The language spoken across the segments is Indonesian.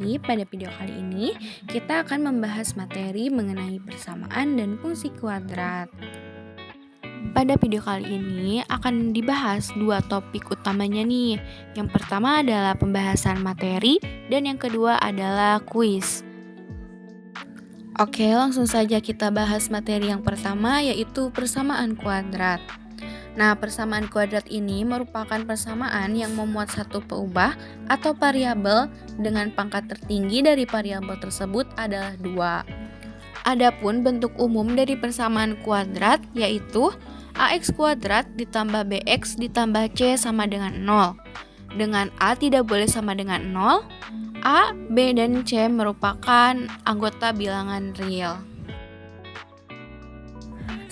Jadi pada video kali ini kita akan membahas materi mengenai persamaan dan fungsi kuadrat. Pada video kali ini akan dibahas dua topik utamanya nih. Yang pertama adalah pembahasan materi dan yang kedua adalah kuis. Oke, langsung saja kita bahas materi yang pertama yaitu persamaan kuadrat. Nah, persamaan kuadrat ini merupakan persamaan yang memuat satu peubah atau variabel dengan pangkat tertinggi dari variabel tersebut adalah 2. Adapun bentuk umum dari persamaan kuadrat yaitu ax kuadrat ditambah bx ditambah c sama dengan 0. Dengan a tidak boleh sama dengan 0, a, b, dan c merupakan anggota bilangan real.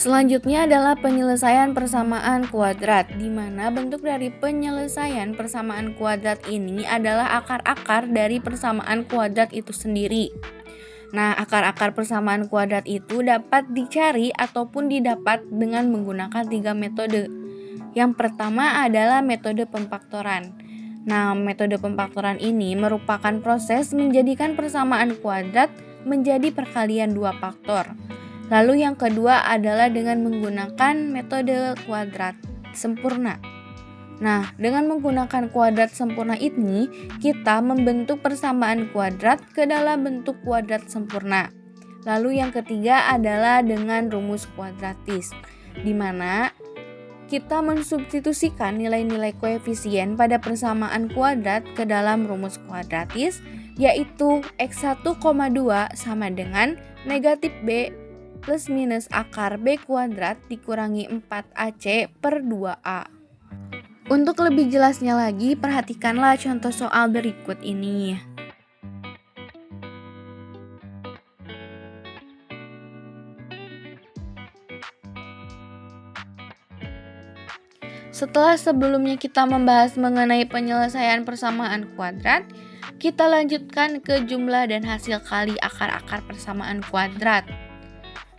Selanjutnya adalah penyelesaian persamaan kuadrat, di mana bentuk dari penyelesaian persamaan kuadrat ini adalah akar-akar dari persamaan kuadrat itu sendiri. Nah, akar-akar persamaan kuadrat itu dapat dicari ataupun didapat dengan menggunakan 3 metode. Yang pertama adalah metode pemfaktoran. Nah, metode pemfaktoran ini merupakan proses menjadikan persamaan kuadrat menjadi perkalian 2 faktor. Lalu yang kedua adalah dengan menggunakan metode kuadrat sempurna. Nah, dengan menggunakan kuadrat sempurna ini, kita membentuk persamaan kuadrat ke dalam bentuk kuadrat sempurna. Lalu yang ketiga adalah dengan rumus kuadratis, di mana kita mensubstitusikan nilai-nilai koefisien pada persamaan kuadrat ke dalam rumus kuadratis, yaitu x1,2 sama dengan negatif b plus minus akar b kuadrat dikurangi 4ac per 2a. Untuk lebih jelasnya lagi, perhatikanlah contoh soal berikut ini. Setelah sebelumnya kita membahas mengenai penyelesaian persamaan kuadrat, kita lanjutkan ke jumlah dan hasil kali akar-akar persamaan kuadrat.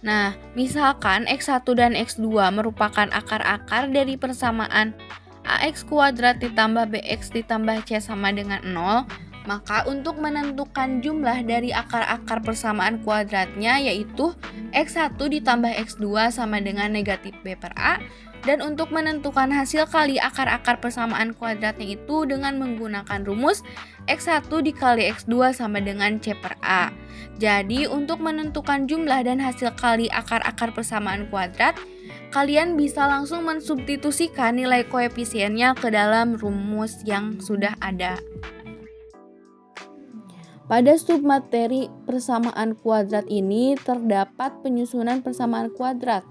Nah, misalkan x1 dan x2 merupakan akar-akar dari persamaan ax kuadrat ditambah bx ditambah c sama dengan 0, maka untuk menentukan jumlah dari akar-akar persamaan kuadratnya yaitu x1 ditambah x2 sama dengan negatif b per a, dan untuk menentukan hasil kali akar-akar persamaan kuadratnya itu dengan menggunakan rumus x1 dikali x2 sama dengan c per a. Jadi untuk menentukan jumlah dan hasil kali akar-akar persamaan kuadrat, kalian bisa langsung mensubstitusikan nilai koefisiennya ke dalam rumus yang sudah ada. Pada submateri persamaan kuadrat ini terdapat penyusunan persamaan kuadrat,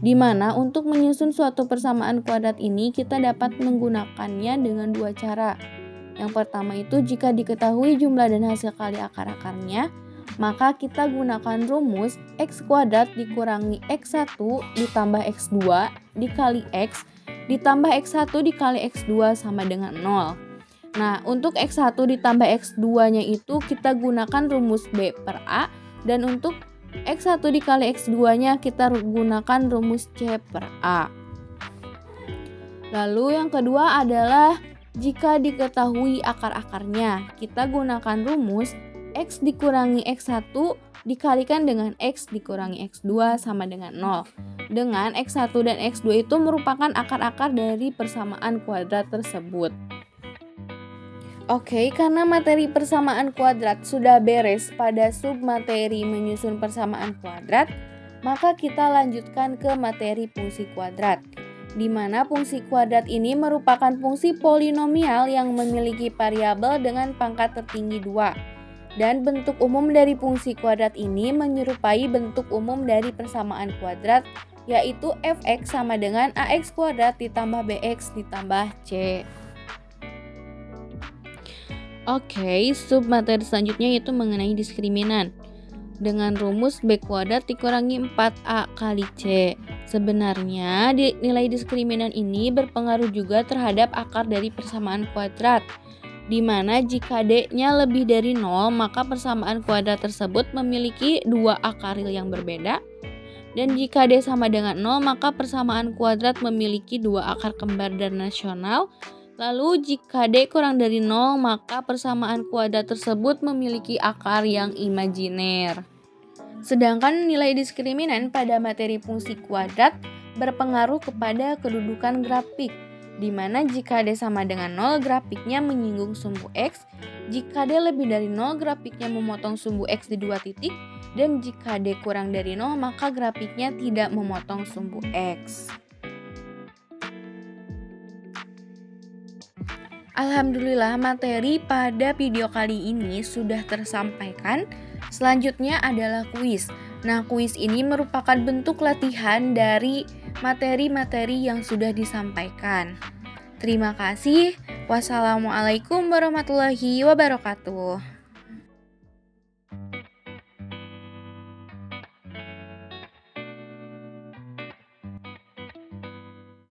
di mana untuk menyusun suatu persamaan kuadrat ini kita dapat menggunakannya dengan 2 cara. Yang pertama itu jika diketahui jumlah dan hasil kali akar-akarnya, maka kita gunakan rumus x kuadrat dikurangi x1 ditambah x2 dikali x ditambah x1 dikali x2 sama dengan 0. Nah, untuk x1 ditambah x2-nya itu kita gunakan rumus b per a, dan untuk x1 dikali x2-nya kita gunakan rumus c per a. Lalu yang kedua adalah jika diketahui akar-akarnya, kita gunakan rumus x dikurangi x1 dikalikan dengan x dikurangi x2 sama dengan 0. Dengan x1 dan x2 itu merupakan akar-akar dari persamaan kuadrat tersebut. Oke, karena materi persamaan kuadrat sudah beres pada submateri menyusun persamaan kuadrat, maka kita lanjutkan ke materi fungsi kuadrat, di mana fungsi kuadrat ini merupakan fungsi polinomial yang memiliki variabel dengan pangkat tertinggi 2. Dan bentuk umum dari fungsi kuadrat ini menyerupai bentuk umum dari persamaan kuadrat, yaitu fx sama dengan ax kuadrat ditambah bx ditambah c. Oke, submateri selanjutnya yaitu mengenai diskriminan. Dengan rumus b kuadrat dikurangi 4a kali c. Sebenarnya nilai diskriminan ini berpengaruh juga terhadap akar dari persamaan kuadrat, di mana jika d-nya lebih dari 0, maka persamaan kuadrat tersebut memiliki 2 akar real yang berbeda. Dan jika d sama dengan 0, maka persamaan kuadrat memiliki 2 akar kembar dan rasional Lalu jika D kurang dari 0, maka persamaan kuadrat tersebut memiliki akar yang imajiner. Sedangkan nilai diskriminan pada materi fungsi kuadrat berpengaruh kepada kedudukan grafik, di mana jika D sama dengan 0, grafiknya menyinggung sumbu X, jika D lebih dari 0, grafiknya memotong sumbu X di 2 titik, dan jika D kurang dari 0, maka grafiknya tidak memotong sumbu X. Alhamdulillah, materi pada video kali ini sudah tersampaikan. Selanjutnya adalah kuis. Nah, kuis ini merupakan bentuk latihan dari materi-materi yang sudah disampaikan. Terima kasih. Wassalamualaikum warahmatullahi wabarakatuh.